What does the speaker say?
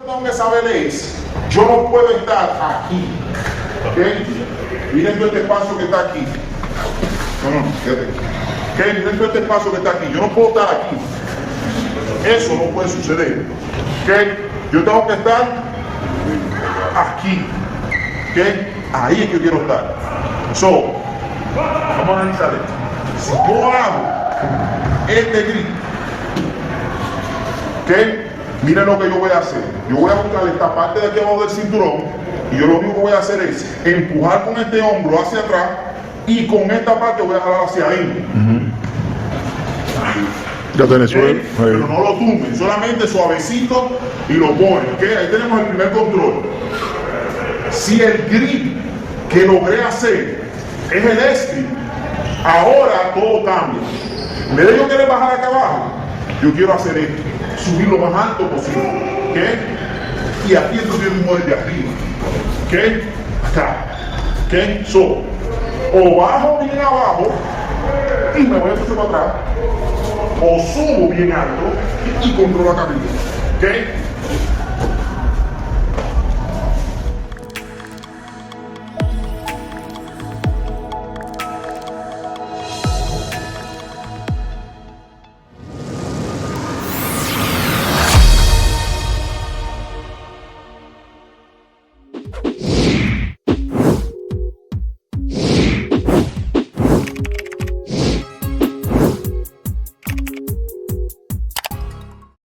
tengo que saber es, yo no puedo estar aquí. ¿Ok? Miren todo este espacio que está aquí. No, fíjate. ¿Ok? Miren todo este espacio que está aquí. Yo no puedo estar aquí. Eso no puede suceder. ¿Ok? Yo tengo que estar aquí. ¿Ok? Ahí es que yo quiero estar. So, vamos a analizar esto. Si yo hago este grip, ¿ok? Miren lo que yo voy a hacer. Yo voy a buscar esta parte de aquí abajo del cinturón y yo lo único que voy a hacer es empujar con este hombro hacia atrás y con esta parte voy a jalar hacia adentro. Ya tenés ¿Okay? Pero no lo tumben, solamente suavecito y lo ponen. ¿Okay? Ahí tenemos el primer control. Si el grip que logré hacer es el este, ahora todo cambia. En vez de yo querer bajar acá abajo, yo quiero hacer esto, subir lo más alto posible. ¿Okay? Y aquí entonces yo muevo desde arriba. ¿Okay? Acá. ¿Okay? So, o bajo bien abajo y me voy a hacer para atrás, o subo bien alto y controlo acá arriba. ¿Ok?